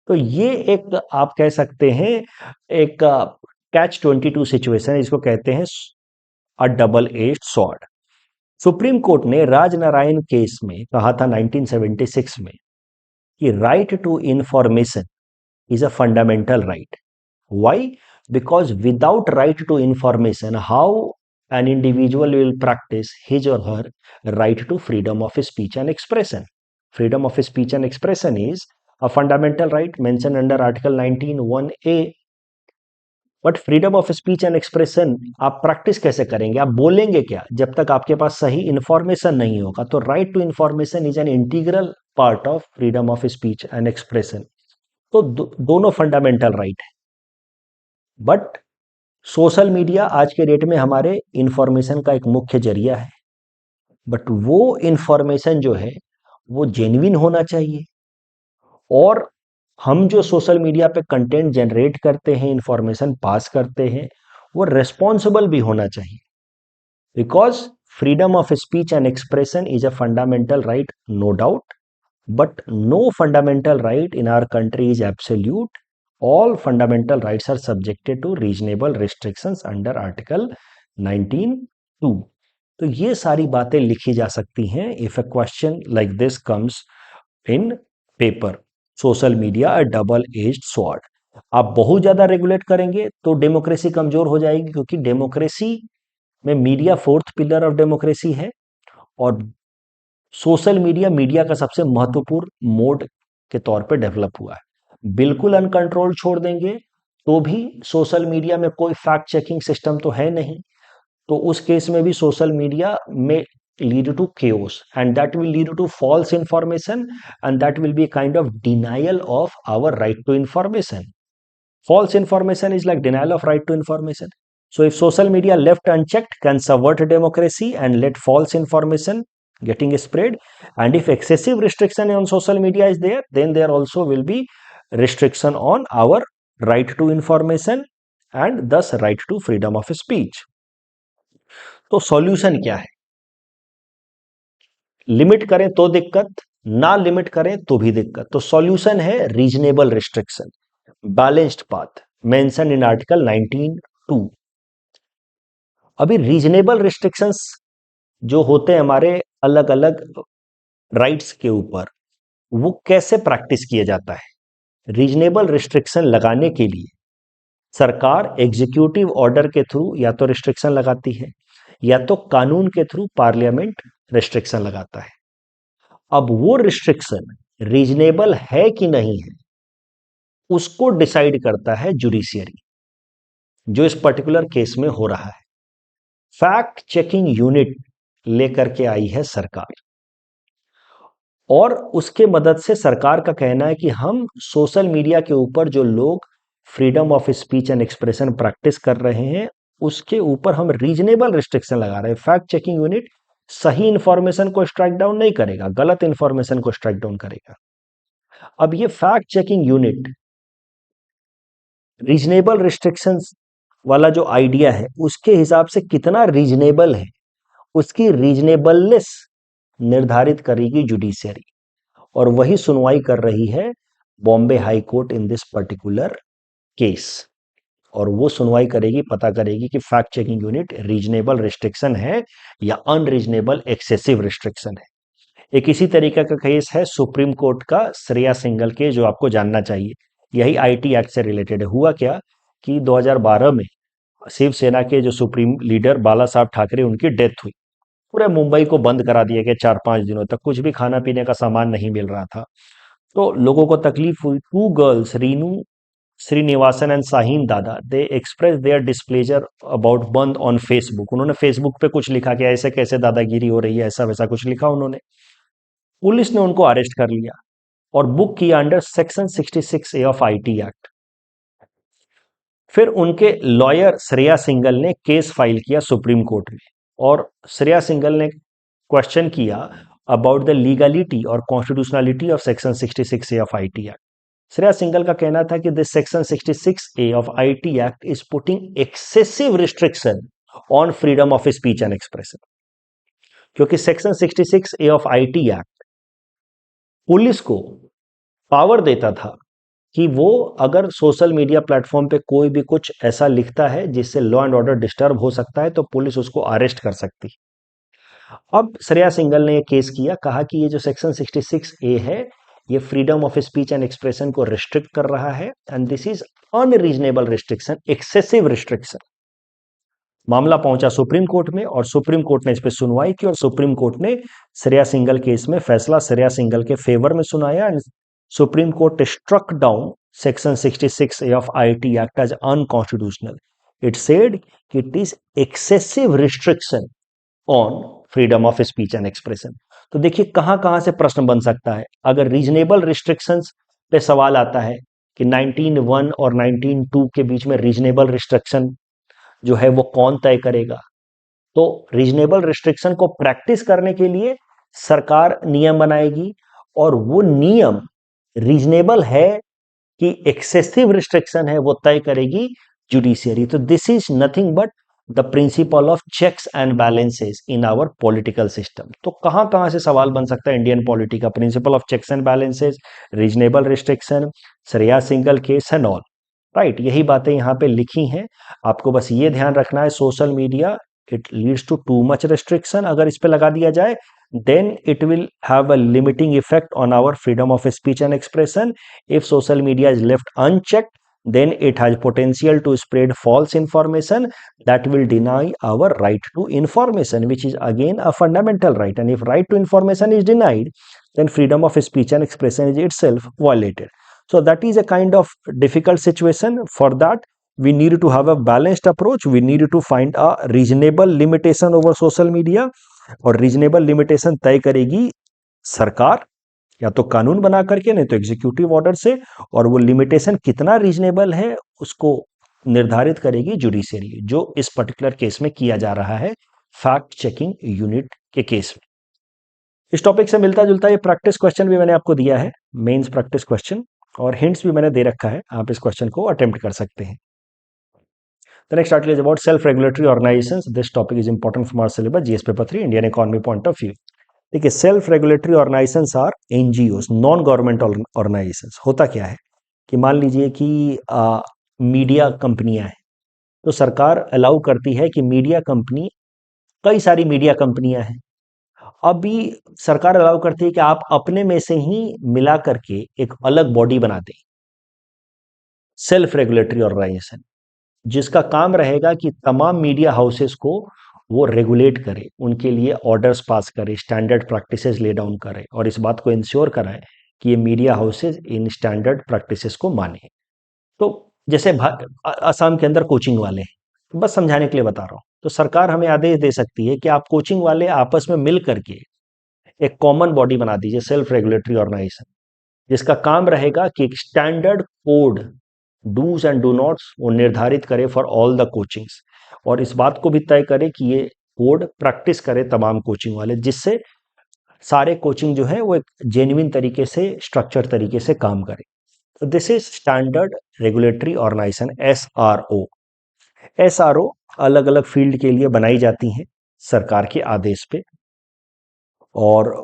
तो ये एक आप कह सकते हैं एक कैच 22 सिचुएशन है, जिसको कहते हैं a double edged sword. Supreme court ने राजनारायण केस में कहा था 1976 में कि right to information is a fundamental right. Why? Because without right to information how an individual will practice his or her right to freedom of speech and expression. Freedom of speech and expression is a fundamental right mentioned under Article 19(1)(a). But freedom of speech and expression आप प्रैक्टिस कैसे करेंगे, आप बोलेंगे क्या जब तक आपके पास सही इंफॉर्मेशन नहीं होगा। तो right to information is an integral part of freedom of speech and expression. तो दोनों फंडामेंटल राइट है। बट सोशल मीडिया आज के डेट में हमारे इंफॉर्मेशन का एक मुख्य जरिया है, बट वो इंफॉर्मेशन जो है वो जेन्युइन होना चाहिए, और हम जो सोशल मीडिया पे कंटेंट जनरेट करते हैं, इंफॉर्मेशन पास करते हैं, वो रेस्पॉन्सिबल भी होना चाहिए। Because freedom of speech and expression is a fundamental right, no doubt, but no fundamental right in our country is absolute. All fundamental rights are subjected to reasonable restrictions under article 19(2). तो ये सारी बातें लिखी जा सकती हैं if a question like this comes in paper. Social media a double edged sword. आप बहुत ज्यादा रेगुलेट करेंगे तो डेमोक्रेसी कमजोर हो जाएगी, क्योंकि डेमोक्रेसी में media fourth pillar of democracy है, और सोशल मीडिया मीडिया का सबसे महत्वपूर्ण मोड के तौर पे डेवलप हुआ है। बिल्कुल अनकंट्रोल छोड़ देंगे तो भी सोशल मीडिया में कोई फैक्ट चेकिंग सिस्टम तो है नहीं, तो उस केस में भी सोशल मीडिया में lead to chaos, and that will lead to false information, and that will be a kind of denial of our right to information. False information is like denial of right to information. So if social media left unchecked can subvert democracy and let false information getting spread, and if excessive restriction on social media is there, then there also will be restriction on our right to information and thus right to freedom of speech. तो सॉल्यूशन क्या है? लिमिट करें तो दिक्कत, ना लिमिट करें तो भी दिक्कत। तो सॉल्यूशन है reasonable restriction, balanced path mention in article 19(2). अभी रीजनेबल रिस्ट्रिक्शंस जो होते हैं हमारे अलग अलग राइट्स के ऊपर, वो कैसे प्रैक्टिस किया जाता है? रीजनेबल रिस्ट्रिक्शन लगाने के लिए सरकार एग्जीक्यूटिव ऑर्डर के थ्रू या तो रिस्ट्रिक्शन लगाती है, या तो कानून के थ्रू पार्लियामेंट रिस्ट्रिक्शन लगाता है। अब वो रिस्ट्रिक्शन रीजनेबल है कि नहीं है, उसको डिसाइड करता है जुडिशियरी, जो इस पर्टिकुलर केस में हो रहा है। फैक्ट चेकिंग यूनिट लेकर के आई है सरकार, और उसके मदद से सरकार का कहना है कि हम सोशल मीडिया के ऊपर जो लोग freedom of speech and expression practice कर रहे हैं, उसके ऊपर हम रीजनेबल रिस्ट्रिक्शन लगा रहे हैं। फैक्ट चेकिंग यूनिट सही इंफॉर्मेशन को स्ट्राइक डाउन नहीं करेगा, गलत इंफॉर्मेशन को स्ट्राइक डाउन करेगा। अब ये fact checking unit reasonable restrictions वाला जो आइडिया है, उसके हिसाब से कितना रीजनेबल है, उसकी रीजनेबलनेस निर्धारित करेगी जुडिशियरी, और वही सुनवाई कर रही है Bombay high court in this particular case. और वो सुनवाई करेगी, पता करेगी कि fact checking unit reasonable restriction है या अनरीजनेबल एक्सेसिव रिस्ट्रिक्शन है। एक इसी तरीके का केस है सुप्रीम कोर्ट का श्रेया सिंघल के, जो आपको जानना चाहिए। यही आईटी एक्ट से रिलेटेड है। हुआ क्या कि 2012 में शिवसेना के जो सुप्रीम लीडर बाला साहब ठाकरे, उनकी डेथ हुई। पूरे मुंबई को बंद करा दिया गया, 4-5 दिनों तक कुछ भी खाना पीने का सामान नहीं मिल रहा था। तो लोगों को तकलीफ हुई। Two girls, Renu Srinivasan and Shaheen Dhada, they express their displeasure about bandh on Facebook. उन्होंने फेसबुक पे कुछ लिखा कि ऐसे कैसे दादागिरी हो रही है, ऐसा वैसा कुछ लिखा उन्होंने। पुलिस ने उनको अरेस्ट कर लिया और बुक किया under section 66A of IT act. फिर उनके लॉयर श्रेया सिंघल ने केस फाइल किया सुप्रीम कोर्ट में, और श्रेया सिंघल ने क्वेश्चन किया अबाउट द लीगलिटी और constitutionality of section 66A of IT act. Shreya Singhal का कहना था कि this section 66A of IT act is putting excessive restriction on freedom of speech and expression. क्योंकि section 66A of IT act police को पावर देता था कि वो अगर सोशल मीडिया प्लेटफॉर्म पे कोई भी कुछ ऐसा लिखता है जिससे लॉ एंड ऑर्डर डिस्टर्ब हो सकता है, तो पुलिस उसको अरेस्ट कर सकती। अब श्रेया सिंघल ने ये केस किया, कहा कि ये जो सेक्शन 66A है, ये freedom of speech and expression को रिस्ट्रिक्ट कर रहा है, and this is unreasonable restriction, excessive restriction. मामला पहुंचा सुप्रीम कोर्ट में, और सुप्रीम कोर्ट ने इस पर सुनवाई की, और सुप्रीम कोर्ट ने श्रेया सिंघल केस में फैसला श्रेया सिंघल के फेवर में सुनाया, and supreme court struck down section 66A of IT act as unconstitutional. It said कि it is excessive restriction on freedom of speech and expression. तो देखिए कहां कहां से प्रश्न बन सकता है। अगर रीजनेबल रिस्ट्रिक्शंस पे सवाल आता है कि 19(1) और 19(2) के बीच में रीजनेबल रिस्ट्रिक्शन जो है वो कौन तय करेगा, तो रीजनेबल रिस्ट्रिक्शन को प्रैक्टिस करने के लिए सरकार नियम बनाएगी, और वो नियम रीजनेबल है कि एक्सेसिव रिस्ट्रिक्शन है, वो तय करेगी जुडिशियरी। तो this is nothing but the principle of checks and balances in our political system. तो कहां कहां से सवाल बन सकता है इंडियन पॉलिटी का, principle of checks and balances, reasonable restriction, Shreya Singhal case and all, right. यही बातें यहाँ पे लिखी हैं। आपको बस ये ध्यान रखना है, social media it leads too much restriction. अगर इस पे लगा दिया जाए, then it will have a limiting effect on our freedom of speech and expression. If social media is left unchecked, then it has potential to spread false information that will deny our right to information, which is again a fundamental right. And if right to information is denied, then freedom of speech and expression is itself violated. So that is a kind of difficult situation. For that, we need to have a balanced approach. We need to find a reasonable limitation over social media, और रीजनेबल लिमिटेशन तय करेगी सरकार, या तो कानून बना करके, नहीं तो एग्जीक्यूटिव ऑर्डर से, और वो लिमिटेशन कितना रीजनेबल है उसको निर्धारित करेगी जुडिशियरी, जो इस पर्टिकुलर केस में किया जा रहा है फैक्ट चेकिंग यूनिट के केस में। इस टॉपिक से मिलता जुलता ये प्रैक्टिस क्वेश्चन भी मैंने आपको दिया है, मेंस प्रैक्टिस क्वेश्चन, और हिंट्स भी मैंने दे रखा है, आप इस क्वेश्चन को अटेम्प्ट कर सकते हैं। The next article is about self-regulatory organizations. This topic is important from our syllabus, GS paper 3, Indian economy point of view. देखिए, self regulatory organisations are NGOs, non government organisations. होता क्या है कि मान लीजिए कि मीडिया कंपनियां हैं, तो सरकार अलाउ करती है कि मीडिया कंपनी, कई सारी मीडिया कंपनियां हैं, अभी सरकार अलाउ करती है कि आप अपने में से ही मिला करके एक अलग बॉडी बना दें, सेल्फ रेगुलेटरी ऑर्गेनाइजेशन, जिसका काम रहेगा कि तमाम मीडिया हाउसेस को वो रेगुलेट करे, उनके लिए ऑर्डर्स पास करे, स्टैंडर्ड प्रैक्टिसेस ले डाउन करे, और इस बात को इंश्योर कराए कि ये media houses in standard practices को माने। तो जैसे असम के अंदर कोचिंग वाले हैं, तो बस समझाने के लिए बता रहा हूँ, तो सरकार हमें आदेश दे सकती है कि आप कोचिंग वाले आपस में मिल करके एक कॉमन बॉडी बना दीजिए, सेल्फ रेगुलेटरी ऑर्गेनाइजेशन, जिसका काम रहेगा कि एक standard code, dos and do nots वो निर्धारित करे फॉर ऑल द कोचिंग्स, और इस बात को भी तय करे कि ये कोड प्रैक्टिस करे तमाम कोचिंग वाले, जिससे सारे कोचिंग जो है वो एक जेन्युइन तरीके से, स्ट्रक्चर तरीके से काम करे। तो this is standard regulatory organisation, SRO. SRO अलग अलग फील्ड के लिए बनाई जाती हैं सरकार के आदेश पे, और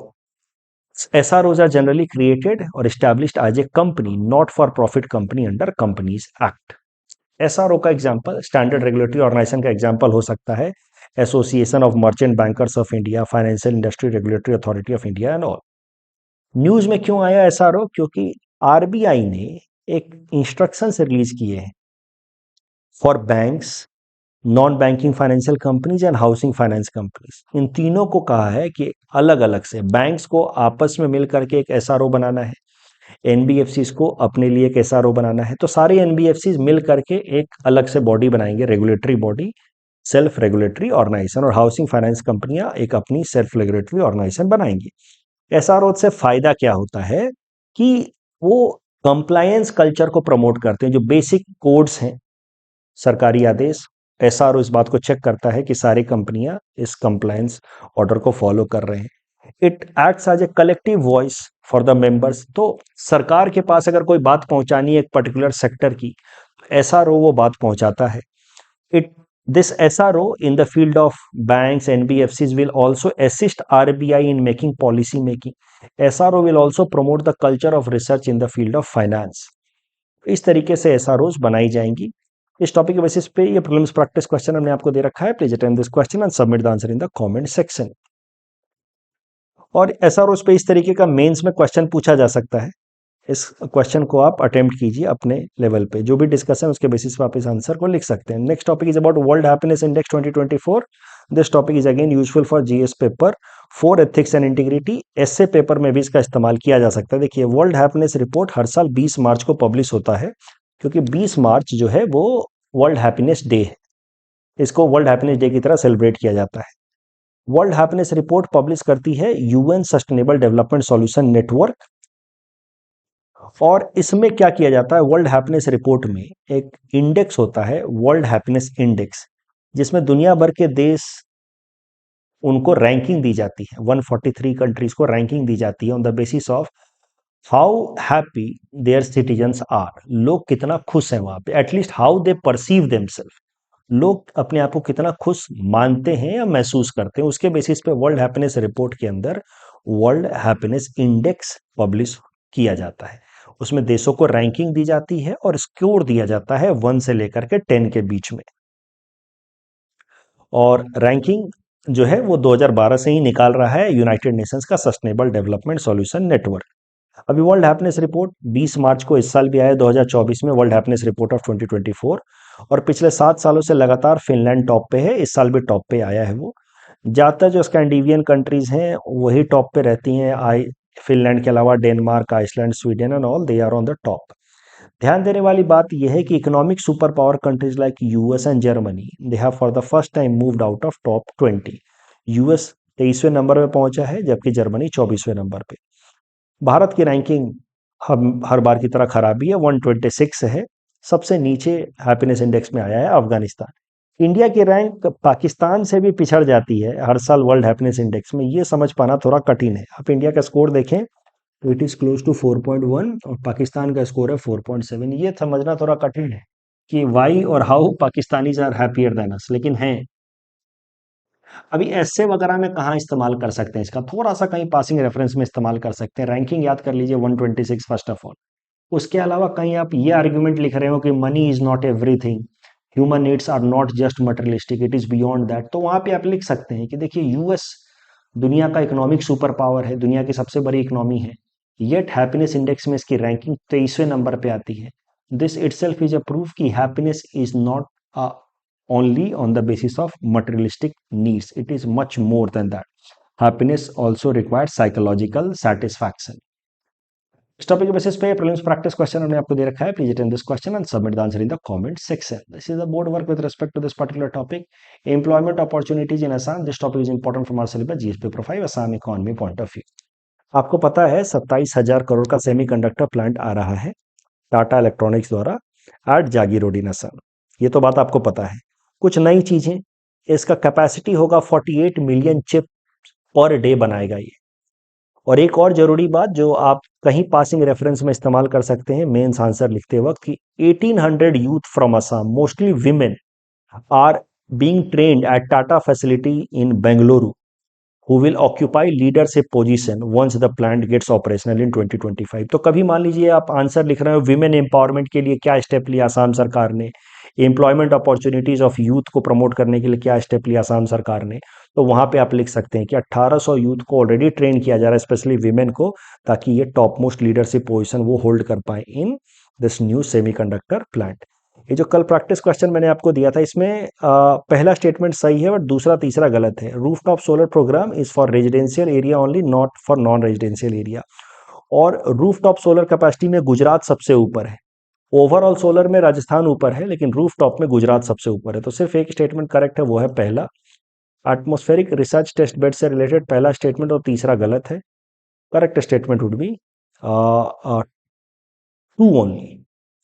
SROs are generally created or established as a company, not for profit company under Companies Act. SRO का एग्जाम्पल, स्टैंडर्ड रेगुलेटरी ऑर्गेनाइजेशन का एग्जाम्पल हो सकता है association of merchant bankers of India, financial industry regulatory authority of India and all. News में क्यों आया एसआरओ? क्योंकि आरबीआई ने एक इंस्ट्रक्शंस रिलीज किए हैं for banks, non banking financial companies and housing finance companies. इन तीनों को कहा है कि अलग अलग से बैंक्स को आपस में मिल करके एक एसआरओ बनाना है, एनबीएफसीज को अपने लिए एक एसआरओ बनाना है। तो सारे एनबीएफसीज मिल करके एक अलग से बॉडी बनाएंगे, regulatory body, self regulatory organisation, और हाउसिंग फाइनेंस कंपनियां एक अपनी सेल्फ रेगुलेटरी ऑर्गेनाइजेशन बनाएंगी। एसआरओ से फायदा क्या होता है कि वो कंप्लायंस कल्चर को प्रमोट करते हैं। जो बेसिक कोड्स हैं, सरकारी आदेश, एसआरओ इस बात को चेक करता है कि सारी कंपनियां इस कंप्लायंस ऑर्डर को फॉलो कर रहे हैं। It acts as a collective voice for the members. तो सरकार के पास अगर कोई बात पहुंचानी है एक पर्टिकुलर सेक्टर की, एसआरओ वो बात पहुंचाता है। It this SRO in the field of banks, NBFCs will also assist RBI in making policy making. SRO will also promote the culture of research in the field of finance. इस तरीके से SROs बनाई जाएंगी। इस टॉपिक के बेसिस पे ये प्रीलिम्स प्रैक्टिस क्वेश्चन हमने आपको दे रखा है। Please attempt this question and submit the answer in the comment section. और SROs पे इस तरीके का मेंस में क्वेश्चन पूछा जा सकता है। इस क्वेश्चन को आप अटेम्प्ट कीजिए अपने लेवल पे, जो भी डिस्कशन उसके बेसिस पे आप इस आंसर को लिख सकते हैं। Next topic is about world happiness index 2024। This topic is again useful for GS paper 4 ethics and integrity. Essay paper में भी इसका इस्तेमाल किया जा सकता है। देखिए, वर्ल्ड हैप्पीनेस रिपोर्ट हर साल 20 मार्च को पब्लिश होता है, क्योंकि 20 मार्च जो है वो वर्ल्ड हैप्पीनेस डे है। इसको वर्ल्ड हैप्पीनेस डे की तरह सेलिब्रेट किया जाता है। वर्ल्ड हैप्पीनेस रिपोर्ट पब्लिश करती है UN sustainable development solution network. और इसमें क्या किया जाता है, वर्ल्ड हैप्पीनेस रिपोर्ट में एक इंडेक्स होता है, वर्ल्ड हैप्पीनेस इंडेक्स, जिसमें दुनिया भर के देश उनको रैंकिंग दी जाती है। 143 कंट्रीज को रैंकिंग दी जाती है on the basis of how happy their citizens are. लोग कितना खुश हैं वहां पे, at least how they perceive themselves. लोग अपने आप को कितना खुश मानते हैं या महसूस करते हैं, उसके बेसिस पे वर्ल्ड हैप्पीनेस रिपोर्ट के अंदर वर्ल्ड हैप्पीनेस इंडेक्स पब्लिश किया जाता है। उसमें देशों को रैंकिंग दी जाती है और स्कोर दिया जाता है 1 से लेकर के 10 के बीच में। और रैंकिंग जो है वो 2012 से ही निकाल रहा है यूनाइटेड नेशंस का सस्टेनेबल डेवलपमेंट सॉल्यूशन नेटवर्क। अभी वर्ल्ड हैप्पीनेस रिपोर्ट 20 मार्च को इस साल भी आया, 2024 में वर्ल्ड हैप्पीनेस रिपोर्ट ऑफ 2024। और पिछले 7 सालों से लगातार फिनलैंड टॉप पे है, इस साल भी टॉप पे आया है वो। ज़्यादातर जो स्कैंडिनेवियन कंट्रीज हैं वही टॉप पे रहती हैं। फिनलैंड के अलावा Denmark, Iceland, Sweden and all, they are on the top. ध्यान देने वाली बात यह है कि economic super power countries like US and Germany, they have for the first time moved out of top 20। US 23वें नंबर पे पहुंचा है, जबकि जर्मनी 24वें नंबर पे। भारत की रैंकिंग हम हर बार की तरह खराबी है, 126 है। सबसे नीचे हैप्पीनेस इंडेक्स में आया है अफगानिस्तान। इंडिया की रैंक पाकिस्तान से भी पिछड़ जाती है हर साल वर्ल्ड हैप्पीनेस इंडेक्स में, ये समझ पाना थोड़ा कठिन है। आप इंडिया का स्कोर देखें तो इट इज क्लोज टू 4.1 और पाकिस्तान का स्कोर है 4.7। ये समझना थोड़ा कठिन है कि वाई और how Pakistanis are happier than us, लेकिन हैं। अभी ऐसे वगैरह में कहाँ इस्तेमाल कर सकते हैं इसका, थोड़ा सा कहीं पासिंग रेफरेंस में इस्तेमाल कर सकते हैं। रैंकिंग याद कर लीजिए 126 फर्स्ट ऑफ ऑल। उसके अलावा कहीं आप ये आर्ग्यूमेंट लिख रहे हो कि money is not everything, human needs are not just materialistic, it is beyond that, तो वहां पे आप लिख सकते हैं कि देखिए यूएस दुनिया का इकोनॉमिक सुपर पावर है, दुनिया की सबसे बड़ी इकोनॉमी है, येट हैप्पीनेस इंडेक्स में इसकी रैंकिंग 23वें नंबर पे आती है। This itself is a proof कि happiness is not only on the basis of materialistic needs, it is much more than that. Happiness also requires psychological satisfaction. इस टॉपिक के बेसिस पे प्रीलिम्स प्रैक्टिस क्वेश्चन हमने आपको दे रखा है। Please attempt this question and submit the answer in the comment section. This is the board work with respect to this particular topic, employment opportunities in Assam. This topic is important from our syllabus GS paper 5 Assam economy point of view. आपको पता है 27,000 करोड़ का सेमीकंडक्टर प्लांट आ रहा है टाटा इलेक्ट्रॉनिक्स द्वारा एट जागीरोड इन असम। ये तो बात आपको पता है। कुछ नई चीजें, इसका कैपेसिटी होगा 48 मिलियन चिप पर डे बनाएगा ये। और एक और जरूरी बात जो आप कहीं पासिंग रेफरेंस में इस्तेमाल कर सकते हैं मेंस आंसर लिखते वक्त, कि 1800 youth from Assam, mostly women, are being trained at Tata facility in Bengaluru, who will occupy leadership position once the plant gets operational in 2025। तो कभी मान लीजिए आप आंसर लिख रहे हो विमेन एम्पावरमेंट के लिए क्या स्टेप लिया असम सरकार ने, एम्प्लॉयमेंट अपॉर्चुनिटीज ऑफ यूथ को प्रमोट करने के लिए क्या स्टेप लिया असम सरकार ने, तो वहां पे आप लिख सकते हैं कि 1800 यूथ को ऑलरेडी ट्रेन किया जा रहा है, स्पेशली विमेन को, ताकि ये टॉप मोस्ट लीडरशिप पोजीशन वो होल्ड कर पाए in this new semiconductor plant. ये जो कल प्रैक्टिस क्वेश्चन मैंने आपको दिया था, इसमें पहला स्टेटमेंट सही है बट दूसरा तीसरा गलत है। Rooftop solar program is for residential area only, not for non residential area. और रूफटॉप सोलर कैपेसिटी में गुजरात सबसे ऊपर है, ओवरऑल सोलर में राजस्थान ऊपर है, लेकिन रूफटॉप में गुजरात सबसे ऊपर है। तो सिर्फ एक स्टेटमेंट करेक्ट है, वो है पहला। एटमॉस्फेरिक रिसर्च टेस्ट बेड से रिलेटेड पहला स्टेटमेंट और तीसरा गलत है। Correct statement would be two only,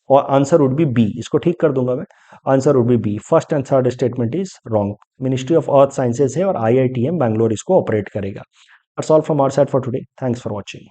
और आंसर वुड बी बी। इसको ठीक कर दूंगा मैं, answer would be B. First and third statement is wrong. Ministry of earth sciences है और आईआईटीएम बैंगलोर इसको ऑपरेट करेगा। That's all from our side for today. Thanks for watching.